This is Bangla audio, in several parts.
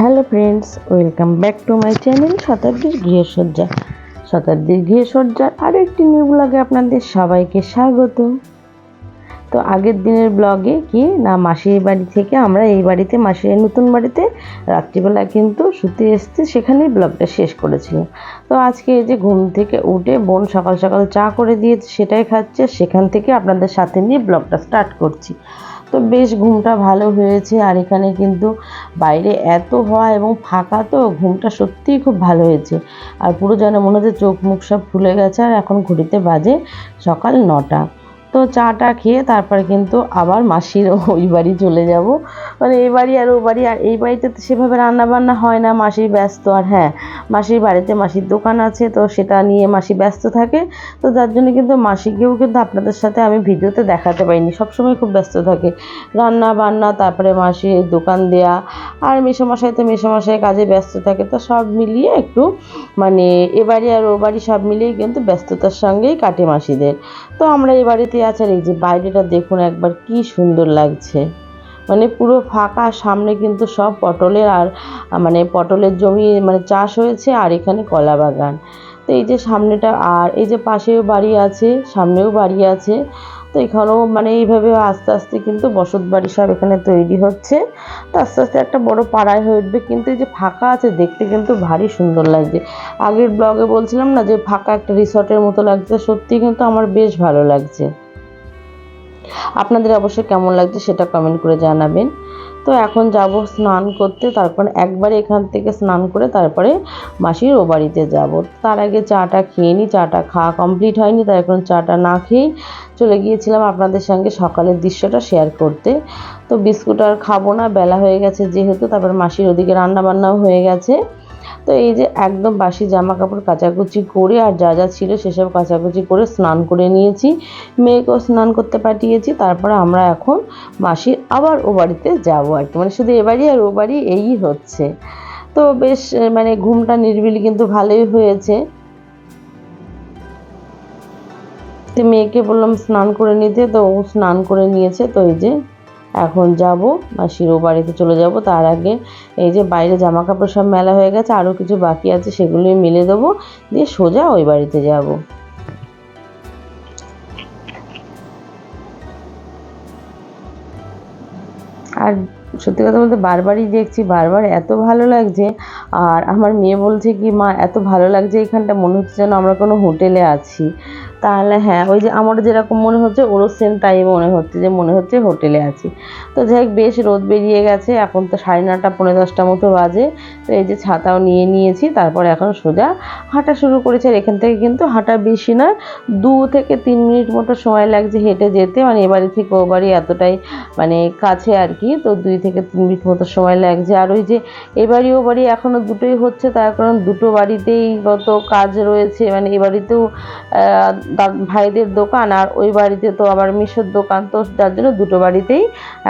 Hello friends, welcome back to my channel শতাব্দীর গৃহসজ্জা। শতাব্দীর গৃহসজ্জার আরও একটি নিউ ব্লগে আপনাদের সবাইকে স্বাগত। তো আগের দিনের ব্লগে কি না, মাসির বাড়ি থেকে আমরা এই বাড়িতে, মাসির নতুন বাড়িতে রাত্রিবেলা কিন্তু শুতে এসেছি, সেখানেই ব্লগটা শেষ করেছিলাম। তো আজকে এই যে ঘুম থেকে উঠে বোন সকাল সকাল চা করে দিয়েছে, সেটাই খাচ্ছে, সেখান থেকে আপনাদের সাথে নিয়ে ব্লগটা স্টার্ট করছি। তো বেশ ঘুমটা ভালো হয়েছে, আর এখানে কিন্তু বাইরে এত হওয়া এবং ফাঁকা, তো ঘুমটা সত্যিই খুব ভালো হয়েছে। আর পুরো যেন মনে হচ্ছে চোখ মুখ সব ফুলে গেছে। আর এখন ঘড়িতে বাজে সকাল 9টা। তো চাটা খেয়ে তারপরে কিন্তু আবার মাসির ওই বাড়ি চলে যাব। মানে এই বাড়ি আর ও বাড়ি, আর এই বাড়িতে তো সেভাবে রান্না বান্না হয় না, মাসি ব্যস্ত। আর হ্যাঁ, মাসির বাড়িতে মাসির দোকান আছে, তো সেটা নিয়ে মাসি ব্যস্ত থাকে। তো যার জন্য কিন্তু মাসিকেও কিন্তু আপনাদের সাথে আমি ভিডিওতে দেখাতে পারিনি, সবসময় খুব ব্যস্ত থাকে রান্না বান্না, তারপরে মাসির দোকান দেয়া, আর মেসোমশাই তো মেসোমশাই কাজে ব্যস্ত থাকে। তো সব মিলিয়ে একটু মানে এ বাড়ি আর ও বাড়ি সব মিলিয়ে কিন্তু ব্যস্ততার সঙ্গেই কাটে মাসিদের। তো আমরা এই বাড়িতে আছি, আর এই যে বাইরেটা দেখুন একবার কি সুন্দর লাগছে। মানে পুরো ফাঁকা, সামনে কিন্তু সব পটলের আর মানে পটলের জমি মানে চাষ হয়েছে, আর এখানে কলা বাগান। তো এই যে সামনেটা, আর এই যে পাশেও বাড়ি আছে, সামনেও বাড়ি আছে। তো এখানেও মানে এইভাবে আস্তে আস্তে কিন্তু বসত বাড়ি সব এখানে তৈরি হচ্ছে। তো আস্তে আস্তে একটা বড় পাড়ায় হয়ে উঠবে। কিন্তু এই যে ফাঁকা আছে, দেখতে কিন্তু ভারী সুন্দর লাগছে। আগের ব্লগে বলছিলাম না যে ফাঁকা একটা রিসর্টের মতো লাগছে, সত্যি কিন্তু আমার বেশ ভালো লাগছে। আপনাদের অবশ্যই কেমন লাগছে সেটা কমেন্ট করে জানাবেন। তো এখন যাব স্নান করতে, তারপর একবারে এখান থেকে স্নান করে তারপরে মাসির ও বাড়িতে যাব। তার আগে চাটা খেয়ে নিই, চাটা খাওয়া কমপ্লিট হয়নি, তাই এখন চাটা না খেয়েই চলে গিয়েছিলাম আপনাদের সঙ্গে সকালের দৃশ্যটা শেয়ার করতে। তো বিস্কুট আর খাবো না, বেলা হয়ে গেছে যেহেতু। তারপর মাসির ওদিকে রান্নাবান্নাও হয়ে গেছে। তো এই যে একদম বাসি জামা কাপড় কাচাকুচি করে, আর যা যা ছিল সেসব কাচাকুচি করে স্নান করে নিয়েছি, মেয়েকেও স্নান করতে পাঠিয়েছি। তারপরে আমরা এখন মাসির আবার ও বাড়িতে যাবো আর কি, মানে শুধু এ বাড়ি আর ও বাড়ি এই হচ্ছে। তো বেশ মানে ঘুমটা নিরিবিলি কিন্তু ভালোই হয়েছে। তো মেয়েকে বললাম স্নান করে নিতে, তো ও স্নান করে নিয়েছে। তো এই যে এখন যাব মাসির ও বাড়িতে চলে যাব। তার আগে এই যে বাইরে জামা কাপড় সব মেলা হয়ে গেছে, আরও কিছু বাকি আছে, সেগুলোই মেলে দেবো, দিয়ে সোজা ওই বাড়িতে যাব। আর সত্যি কথা বলতে বারবারই দেখছি, বারবার এত ভালো লাগছে। আর আমার মেয়ে বলছে কি, মা এত ভালো লাগছে এখানটা, মনে হচ্ছে যেন আমরা কোনো হোটেলে আছি। তাহলে হ্যাঁ, ওই যে আমার যেরকম মনে হচ্ছে ওরও সেম তাই মনে হচ্ছে, যে মনে হচ্ছে হোটেলে আছি। তো যাই হোক, বেশ রোদ বেরিয়ে গেছে, এখন তো 9:30 পৌনে 10টা মতো বাজে। তো এই যে ছাতাও নিয়ে নিয়েছি, তারপর এখন সোজা হাঁটা শুরু করেছি। আর এখান থেকে কিন্তু হাঁটা বেশি না, 2 থেকে 3 মিনিট মতো সময় লাগছে হেঁটে যেতে। মানে এ বাড়ি থেকে ও বাড়ি এতটাই মানে কাছে আর কি। তো 2 থেকে 3 মিনিট মতো সময় লাগছে। আর ওই যে এ বাড়ি ও বাড়ি এখনও দুটোই হচ্ছে, তার কারণ দুটো বাড়িতেই কত কাজ রয়েছে। মানে এ বাড়িতেও ভাইদের দোকান, আর ওই বাড়িতে তো আবার মিশোর দোকান। তো যার জন্য দুটো বাড়িতেই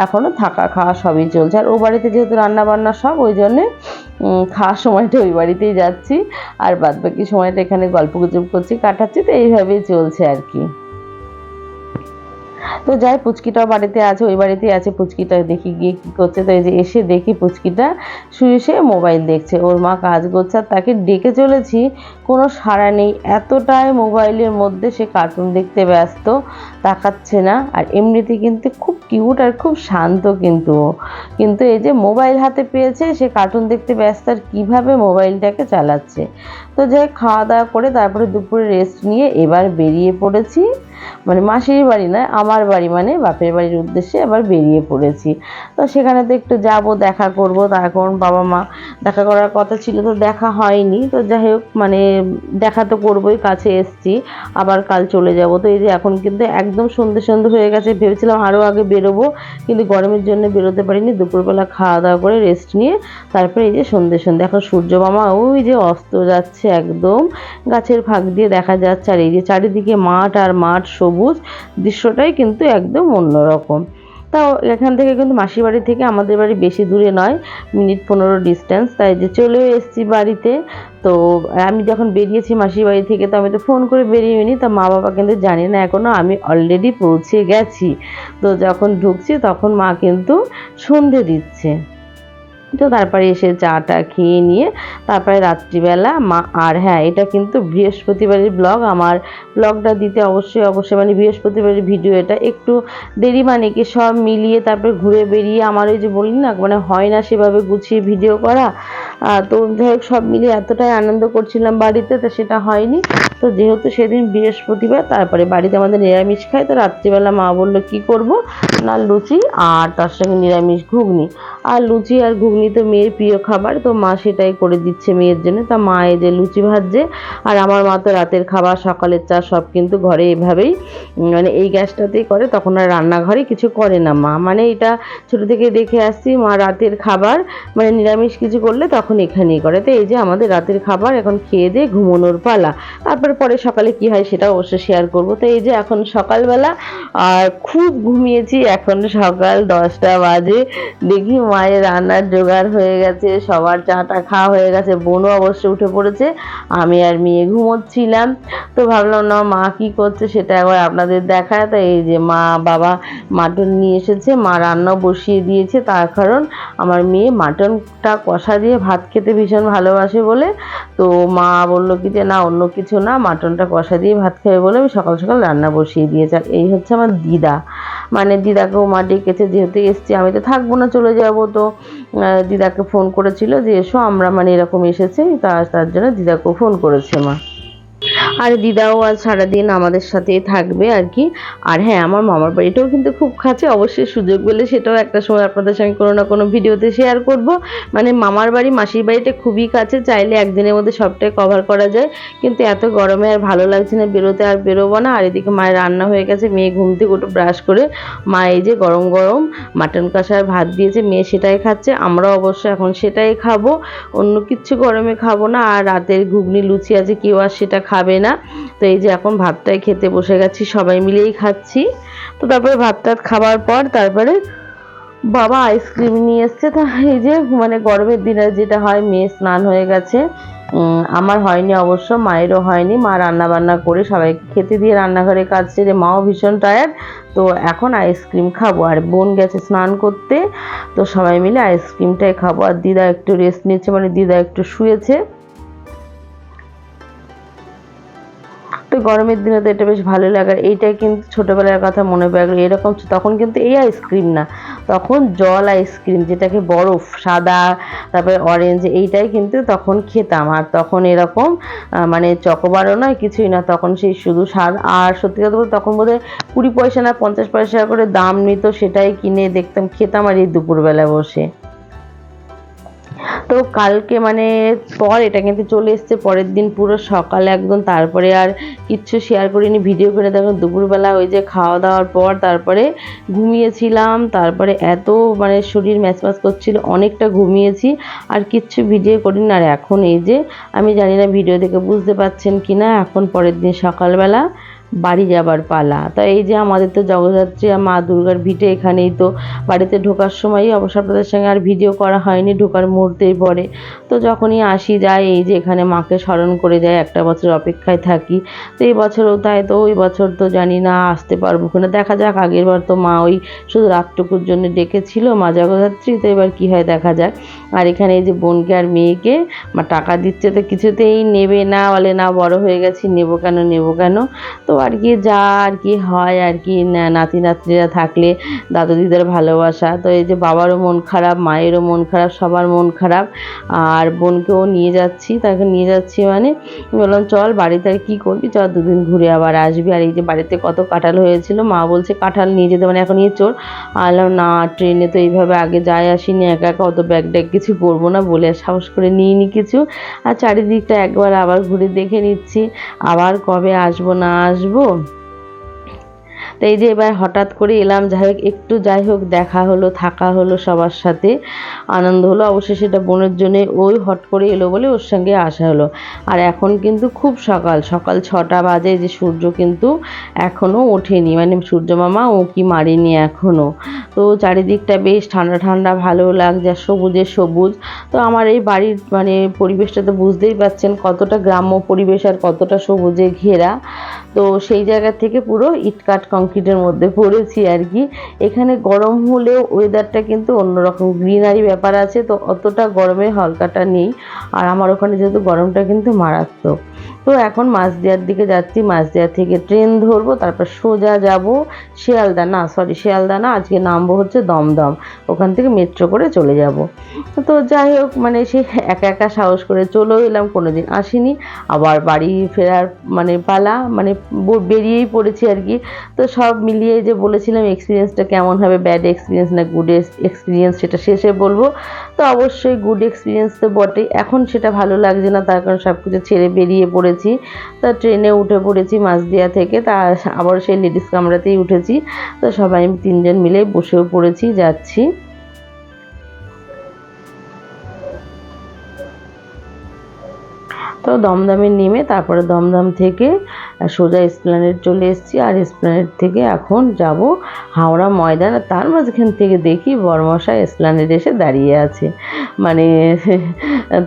এখনও থাকা খাওয়া সবই চলছে। আর ও বাড়িতে যেহেতু রান্না বান্না সব, ওই জন্যে খাওয়ার সময়টা ওই বাড়িতেই যাচ্ছি, আর বাদ বাকি সময়টা এখানে গল্প গুজব করছি, কাটাচ্ছি। তো এইভাবেই চলছে আর কি। তো যাই, পুচকিটাও বাড়িতে আছে, ওই বাড়িতেই আছে। পুচকিটা দেখি গিয়ে কী করছে। তো এই যে এসে দেখি পুচকিটা শুয়ে শুয়ে মোবাইল দেখছে, ওর মা কাজ করছে, আর তাকে ডেকে চলেছি, কোনো সাড়া নেই। এতটাই মোবাইলের মধ্যে সে কার্টুন দেখতে ব্যস্ত, তাকাচ্ছে না। আর এমনিতে কিন্তু খুব কিউট আর খুব শান্ত কিন্তু ও। কিন্তু এই যে মোবাইল হাতে পেয়েছে, সে কার্টুন দেখতে ব্যস্ত, আর কীভাবে মোবাইলটাকে চালাচ্ছে। তো যাই, খাওয়া দাওয়া করে তারপরে দুপুরে রেস্ট নিয়ে এবার বেরিয়ে পড়েছি, মানে মাসির বাড়ি নয়, আমার বাড়ি, মানে বাপের বাড়ির উদ্দেশ্যে এবার বেরিয়ে পড়েছি। তো সেখানে তো একটু যাব, দেখা করব। তার বাবা মা দেখা করার কথা ছিল, তো দেখা হয়নি। তো যাই হোক, মানে দেখা তো করবোই, কাছে এসছি, আবার কাল চলে যাব। তো এই যে এখন কিন্তু একদম সন্ধে সন্ধে হয়ে গেছে। ভেবেছিলাম আরও আগে বেরোবো, কিন্তু গরমের জন্য বেরোতে পারিনি। দুপুরবেলা খাওয়া দাওয়া করে রেস্ট নিয়ে তারপরে এই যে সন্ধে সন্ধে এখন সূর্য মামা ওই যে অস্ত যাচ্ছে, একদম গাছের ফাঁক দিয়ে দেখা যাচ্ছে। আর এই যে চারিদিকে মাঠ আর মাঠ, সবুজ দৃশ্যটাই কিন্তু একদম অন্যরকম। তাও এখান থেকে কিন্তু মাসির বাড়ি থেকে আমাদের বাড়ি বেশি দূরে নয়, মিনিট 15 ডিস্টেন্স। তাই যে চলেও এসেছি বাড়িতে। তো আমি যখন বেরিয়েছি মাসির বাড়ি থেকে, তো আমি তো ফোন করে বেরিয়ে তা মা বাবা কিন্তু জানি না এখনও আমি অলরেডি পৌঁছে গেছি। তো যখন ঢুকছি তখন মা কিন্তু সন্ধে দিচ্ছে। তো তারপরে এসে চাটা খেয়ে নিয়ে তারপরে রাত্রিবেলা মা, আর হ্যাঁ এটা কিন্তু বৃহস্পতিবারের ব্লগ, আমার ব্লগটা দিতে অবশ্যই মানে বৃহস্পতিবারের ভিডিও, এটা একটু দেরি মানে কি সব মিলিয়ে তারপরে ঘুরে বেরিয়ে আমার ওই যে বলি না মানে হয় না সেভাবে গুছিয়ে ভিডিও করা। তো যাই হোক সব মিলিয়ে এতটাই আনন্দ করছিলাম বাড়িতে, তো সেটা হয়নি। তো যেহেতু সেদিন বৃহস্পতিবার, তারপরে বাড়িতে আমাদের নিরামিষ খায়, তো রাত্রিবেলা মা বললো কি করব না লুচি আর তার সঙ্গে নিরামিষ ঘুগনি। আর লুচি আর ঘুগনি তো মেয়ের প্রিয় খাবার, তো মা সেটাই করে দিচ্ছে মেয়ের জন্য। তা মা এই যে লুচি ভাজছে, আর আমার মা তো রাতের খাবার সকালের চা সব কিন্তু ঘরে এভাবেই মানে এই গ্যাসটাতেই করে, তখন আর রান্নাঘরে কিছু করে না মা, মানে এটা ছোটো থেকে দেখে আসছি মা রাতের খাবার মানে নিরামিষ কিছু করলে তখন এখানেই করে। তো এই যে আমাদের রাতের খাবার এখন খেয়ে দিয়ে ঘুমানোর পালা, তারপরে পরে সকালে কি হয় সেটা অবশ্যই শেয়ার করব। তো এই যে এখন সকালবেলা আর খুব ঘুমিয়েছি, এখন সকাল 10টা বাজে, দেখি মায়ের রান্নার জোগাড় হয়ে গেছে, সবার চাটা খাওয়া হয়ে গেছে, বোনও অবশ্যই উঠে পড়েছে, আমি আর মেয়ে ঘুমোচ্ছিলাম। তো ভাবলাম না মা কি করছে সেটা একবার আপনাদের দেখায়। তো এই যে মা বাবা মাটন নিয়ে এসেছে, মা রান্না বসিয়ে দিয়েছে, তার কারণ আমার মেয়ে মাটনটা কষা দিয়ে ভাত খেতে ভীষণ ভালোবাসে বলে, তো মা বললো কি যে না অন্য কিছু না, মাটনটা কষা দিয়ে ভাত খাবে বলে আমি সকাল সকাল রান্না বসিয়ে দিয়েছি। আর এই হচ্ছে আমার দিদা, মানে দিদাকেও মা ডেকেছে, যেহেতু এসছি আমি তো থাকবো না চলে যাব, তো দিদাকে ফোন করেছিল যে এসো আমরা মানে এরকম এসেছি, তার জন্য দিদাকেও ফোন করেছে মা। আর দিদাও আজ সারাদিন আমাদের সাথেই থাকবে আর কি। আর হ্যাঁ আমার মামার বাড়িটাও কিন্তু খুব কাছে, অবশ্যই সুযোগ পেলে সেটাও একটা সময় আপনাদের সঙ্গে কোনো না কোনো ভিডিওতে শেয়ার করব। মানে মামার বাড়ি মাসির বাড়িটা খুবই কাছে, চাইলে একদিনের মধ্যে সবটাই কভার করা যায়, কিন্তু এত গরমে আর ভালো লাগছে না বেরোতে, আর বেরোবো না। আর এদিকে মায়ের রান্না হয়ে গেছে, মেয়ে ঘুম থেকে উঠে ব্রাশ করে মা এই যে গরম গরম মাটন কষার ভাত দিয়েছে, মেয়ে সেটাই খাচ্ছে, আমরাও অবশ্য এখন সেটাই খাবো, অন্য কিচ্ছু গরমে খাবো না। আর রাতের ঘুগনি লুচি আছে, কেউ আর সেটা খাবে না। তো এই যে এখন ভাতটাই খেতে বসে গেছি, সবাই মিলেই খাচ্ছি। তো তারপরে ভাত টাত খাবার পর তারপরে বাবা আইসক্রিম নিয়ে এসছে। তো এই যে মানে গরমের দিনে যেটা হয়, মেয়ে স্নান হয়ে গেছে, আমার হয়নি অবশ্য, মায়েরও হয়নি, মা রান্না বান্না করে সবাইকে খেতে দিয়ে রান্নাঘরে কাজ সেরে মাও ভীষণ টায়ার্ড। তো এখন আইসক্রিম খাবো, আর বোন গেছে স্নান করতে, তো সবাই মিলে আইসক্রিমটাই খাবো। আর দিদা একটু রেস্ট নিচ্ছে, মানে দিদা একটু শুয়েছে। তো গরমের দিনে তো এটা বেশ ভালো লাগে। এইটাই কিন্তু ছোটোবেলার কথা মনে পড়ে গেলো, এরকম তখন কিন্তু এই আইসক্রিম না, তখন জল আইসক্রিম, যেটাকে বরফ সাদা তারপরে অরেঞ্জ, এইটাই কিন্তু তখন খেতাম। আর তখন এরকম মানে চকোবারও নয় কিছুই না, তখন সেই শুধু স্বাদ। আর সত্যি কথা বলতে তখন বোধহয় 20 পয়সা না 50 পয়সা করে দাম নিত, সেটাই কিনে দেখতাম খেতাম আর এই দুপুরবেলা বসে। তো কালকে মানে পর এটা কিন্তু চলে এসছে পরের দিন পুরো সকালে একদম, তারপরে আর কিচ্ছু শেয়ার করিনি ভিডিও করে। দেখুন দুপুরবেলা ওই যে খাওয়া দাওয়ার পর তারপরে ঘুমিয়েছিলাম, তারপরে এত মানে শরীর ম্যাচম্যাচ করছিল, অনেকটা ঘুমিয়েছি আর কিচ্ছু ভিডিও করিনি। আর এখন এই যে আমি জানি না ভিডিও দেখে বুঝতে পারছেন কি না, এখন পরের দিন সকালবেলা বাড়ি যাবার পালা। তা এই যে আমাদের তো জগদ্ধাত্রী মা দুর্গার ভিটে এখানেই, তো বাড়িতে ঢোকার সময়ই অবশ্য আপনাদের সঙ্গে আর ভিডিও করা হয়নি, ঢোকার মুহূর্তেই পরে। তো যখনই আসি যাই এই যে এখানে মাকে স্মরণ করে যাই, একটা বছর অপেক্ষায় থাকি। তো এই বছরও তাই, তো ওই বছর তো জানি না আসতে পারবো কিনা, দেখা যাক। আগের বার তো মা ওই শুধু রাতটুকুর জন্য ডেকেছিল মা জগদ্ধাত্রী, তো এবার কী হয় দেখা যাক। আর এখানে এই যে বোনকে আর মেয়েকে মা টাকা দিচ্ছে, তো কিছুতেই নেবে না, বলে না বড় হয়ে গেছি, নেবো কেন। তো আর কি যা আর কি হয় আর কি, নাতি নাতনিরা থাকলে দাদু দিদার ভালোবাসা। তো এই যে বাবারও মন খারাপ, মায়েরও মন খারাপ, সবার মন খারাপ। আর বোনকেও নিয়ে যাচ্ছি, তাকে নিয়ে যাচ্ছি মানে বললাম চল বাড়িতে আর কী করবি, চল দুদিন ঘুরে আবার আসবি। আর এই যে বাড়িতে কত কাঁঠাল হয়েছিল, মা বলছে কাঁঠাল নিয়ে যেতে, মানে এখন নিয়ে চোর। আলাম না, ট্রেনে তো এইভাবে আগে যাই আসিনি, একা একা অত ব্যাগ ট্যাগ কিছু করবো না বলে সাহস করে নিইনি কিছু। আর চারিদিকটা একবার আবার ঘুরে দেখে নিচ্ছি, আবার কবে আসবো না আসবো। তো এই যে এবার হঠাৎ করে এলাম, যাই হোক দেখা হলো, থাকা হলো, সবার সাথে আনন্দ হলো। অবশ্যই সেটা বোনের জন্য, ওই হট করে এলো বলে ওর সঙ্গে আসা হলো। আর এখন কিন্তু খুব সকাল 6টা বাজে, যে সূর্য কিন্তু এখনও ওঠেনি, মানে সূর্য মামা ও কি মারেনি এখনও। তো চারিদিকটা বেশ ঠান্ডা ঠান্ডা ভালো লাগছে, সবুজে সবুজ। তো আমার এই বাড়ির মানে পরিবেশটা তো বুঝতেই পারছেন কতটা গ্রাম্য পরিবেশ আর কতটা সবুজে ঘেরা। তো সেই জায়গা থেকে পুরো ইটকাট কংক্রিটের মধ্যে পড়েছি আর কি। এখানে গরম হলেও ওয়েদারটা কিন্তু অন্যরকম, গ্রিনারি ব্যাপার আছে, তো অতটা গরমের হালকাটা নেই। আর আমার ওখানে যেহেতু গরমটা কিন্তু মারাত্মক। তো এখন মাঝদিয়ার দিকে যাচ্ছি, মাঝদিয়া থেকে ট্রেন ধরবো, তারপর সোজা যাব শিয়ালদা না, আজকে নামবো হচ্ছে দমদম, ওখান থেকে মেট্রো করে চলে যাব। তো যাই হোক, মানে সে একা একা সাহস করে চলেও এলাম, কোনোদিন আসিনি। আবার বাড়ি ফেরার মানে পালা, মানে বেরিয়েই পড়েছি আর কি। তো সব মিলিয়ে যে বলেছিলাম এক্সপিরিয়েন্সটা কেমন হবে, ব্যাড এক্সপিরিয়েন্স না গুড এক্সপিরিয়েন্স, সেটা শেষে বলবো। তো অবশ্যই গুড এক্সপিরিয়েন্স তো বটেই, এখন সেটা ভালো লাগছে না, তার কারণ সব কিছু ছেড়ে বেরিয়ে পড়েছি। তা ট্রেনে উঠে পড়েছি মাঝদিয়া থেকে, তা আবার সেই লেডিস কামরাতেই উঠেছি। তো সবাই তিনজন মিলে বসেও পড়েছি, যাচ্ছি। তো দমদমে নেমে তারপরে দমদম থেকে সোজা এসপ্ল্যানেড চলে এসেছি, আর এসপ্ল্যানেড থেকে এখন যাব হাওড়া ময়দান। আর তার মাঝখান থেকে দেখি বরমশাই এসপ্ল্যানেড এসে দাঁড়িয়ে আছে, মানে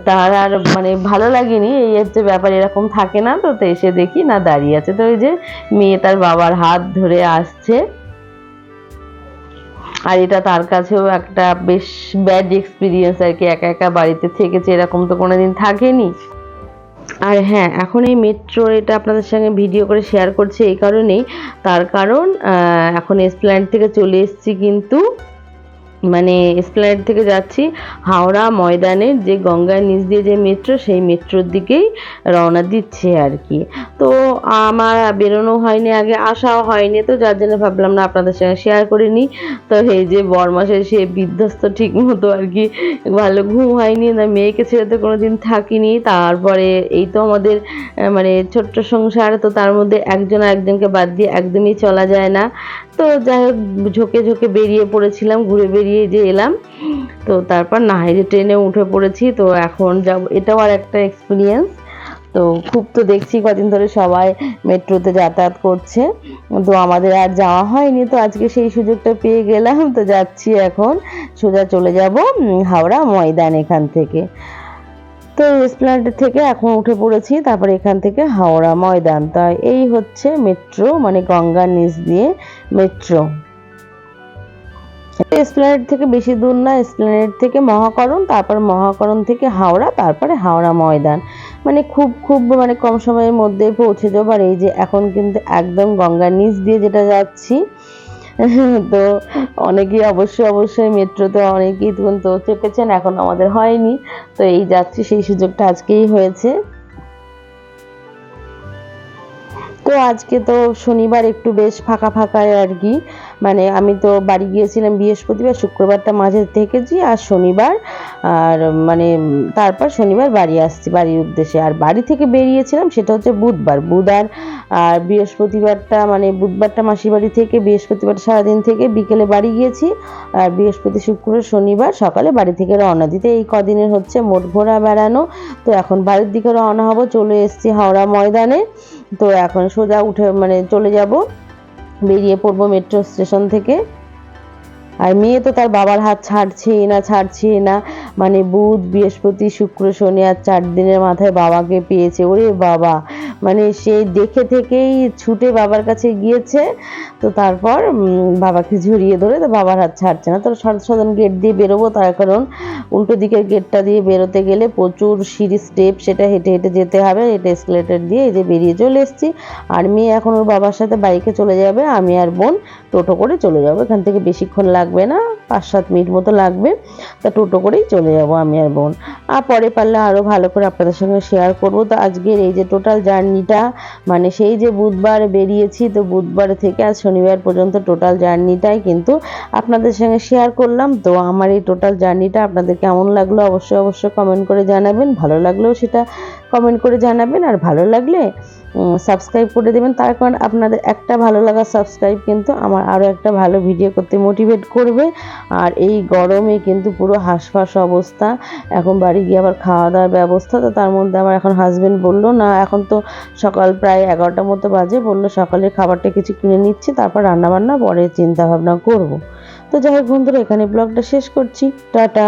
তার আর মানে ভালো লাগেনি, এই হচ্ছে ব্যাপার, এরকম থাকে না। তো এসে দেখি না দাঁড়িয়ে আছে, তো ওই যে মেয়ে তার বাবার হাত ধরে আসছে। আর এটা তার কাছেও একটা বেশ ব্যাড এক্সপিরিয়েন্স আর কি, একা একা বাড়িতে থেকেছে, এরকম তো কোনোদিন থাকেনি। আর হ্যাঁ, এখন এই মেট্রো এটা আপনাদের সঙ্গে ভিডিও করে শেয়ার করছি এই কারণেই, তার কারণ এখন এসপ্ল্যানেড থেকে চলে এসেছি, কিন্তু মানে এসপ্ল্যানেড থেকে যাচ্ছি হাওড়া ময়দানের যে গঙ্গার নিচ দিয়ে যে মেট্রো, সেই মেট্রোর দিকেই রওনা দিচ্ছে আর কি। তো আমার বেরোনো হয়নি, আগে আসাও হয়নি, তো যার জন্য ভাবলাম না আপনাদের সঙ্গে শেয়ার করে নিই। তো এই যে বরমাসের সে বিধ্বস্ত ঠিক মতো আর কি, ভালো ঘুম হয়নি, না মেয়েকে ছেড়ে তো কোনোদিন থাকিনি। তারপরে এই তো আমাদের মানে ছোট্ট সংসার, তো তার মধ্যে একজন একজনকে বাদ দিয়ে একদমই চলা যায় না। তো যাই হোক, ঝোঁকে ঝোঁকে বেরিয়ে পড়েছিলাম, ঘুরে বেরিয়ে যে এলাম। তো তারপর নাহিরে ট্রেনে উঠে পড়েছি। তো এখন যাব, এটাও আর একটা এক্সপিরিয়েন্স। তো খুব তো দেখছি কদিন ধরে সবাই মেট্রোতে যাতায়াত করছে, তো আমাদের আর যাওয়া হয়নি, তো আজকে সেই সুযোগটা পেয়ে গেলাম। তো যাচ্ছি এখন, সোজা চলে যাব হাওড়া ময়দান এখান থেকে। তো এসপ্ল্যানেড থেকে এখন উঠে পড়েছি, তারপরে এখান থেকে হাওড়া ময়দান। তাই এই হচ্ছে মেট্রো, মানে গঙ্গার নিচ দিয়ে মেট্রো। এসপ্ল্যানেড থেকে বেশি দূর না, এসপ্ল্যানেড থেকে মহাকরণ, তারপর মহাকরণ থেকে হাওড়া, তারপরে হাওড়া ময়দান, মানে খুব খুব মানে কম সময়ের মধ্যে পৌঁছে যাবো। আর এই যে এখন কিন্তু একদম গঙ্গার নিচ দিয়ে যেটা যাচ্ছি। তো অনেকেই অবশ্যই মেট্রোতে অনেকেই তো চেপেছেন, এখন আমাদের হয়নি। তো এই যাচ্ছি, সেই সুযোগটা আজকেই হয়েছে। তো আজকে তো শনিবার একটু বেশ ফাঁকা ফাঁকা আর কি, মানে আমি তো বাড়ি গিয়েছিলাম বৃহস্পতিবার, শুক্রবারটা মাঝে থেকেছি, আর শনিবার, আর মানে তারপর শনিবার বাড়ি আসছি বাড়ির উদ্দেশ্যে। আর বাড়ি থেকে বেরিয়েছিলাম সেটা হচ্ছে বুধবার, আর বৃহস্পতিবারটা, মানে বুধবারটা মাসির বাড়ি থেকে, বৃহস্পতিবার সারাদিন থেকে বিকেলে বাড়ি গিয়েছি, আর বৃহস্পতি শুক্র শনিবার সকালে বাড়ি থেকে রওনা দিতে। এই কদিনের হচ্ছে মোট ঘোরা বেড়ানো। তো এখন বাড়ির দিকে রওনা হব, চলে এসেছি হাওড়া ময়দানে। তো এখন সোজা উঠে মানে চলে যাব, বেরিয়ে পড়বো মেট্রো স্টেশন থেকে। আর মেয়ে তো তার বাবার হাত ছাড়ছে না, মানে বুধ বৃহস্পতি শুক্র শনি আর 4 দিনের মাথায় বাবাকে পেয়েছে। ওরে বাবা, মানে সে দেখে থেকেই ছুটে বাবার কাছে গিয়েছে। তো তারপর বাবাকে জড়িয়ে ধরে, তো বাবার হাত ছাড়ছে না। তো সাধারণ গেট দিয়ে বেরোবো, তার কারণ উল্টো দিকের গেটটা দিয়ে বেরোতে গেলে প্রচুর সিঁড়ি স্টেপ, সেটা হেঁটে হেঁটে যেতে হবে, এটা এসকেলেটর দিয়ে। এই যে বেরিয়ে চলে এসেছি, আর মেয়ে এখন ওর বাবার সাথে বাইকে চলে যাবে, আমি আর বোন টোটো করে চলে যাবো। এখান থেকে বেশিক্ষণ লাগবে না, 5-7 মিনিট মতো লাগবে। তা টোটো করেই চলে যাব আমি আর বোন। আর পরে পারলে আরও ভালো করে আপনাদের সঙ্গে শেয়ার করব। তো আজকের এই যে টোটাল জার্নিটা, মানে সেই যে বুধবার বেরিয়েছি, তো বুধবার থেকে আজ শনিবার পর্যন্ত টোটাল জার্নিটাই কিন্তু আপনাদের সঙ্গে শেয়ার করলাম। তো আমার এই টোটাল জার্নিটা আপনাদের কেমন লাগলো অবশ্যই কমেন্ট করে জানাবেন, ভালো লাগলেও সেটা কমেন্ট করে জানাবেন, আর ভালো লাগলে সাবস্ক্রাইব করে দেবেন। তার কারণ আপনাদের একটা ভালো লাগা সাবস্ক্রাইব কিন্তু আমার আরও একটা ভালো ভিডিও করতে মোটিভেট করবে। আর এই গরমে কিন্তু পুরো হাঁসফাঁস অবস্থা, এখন বাড়ি গিয়ে আবার খাওয়া দাওয়ার ব্যবস্থা। তো তার মধ্যে আমার এখন হাজব্যান্ড বললো না, এখন তো সকাল প্রায় 11টার মতো বাজে, বললো সকালের খাবারটা কিছু কিনে নিচ্ছি, তারপর রান্নাবান্না পরে চিন্তা ভাবনা করব। তো যাই হোক বন্ধুরা, এখানে ব্লগটা শেষ করছি, টাটা।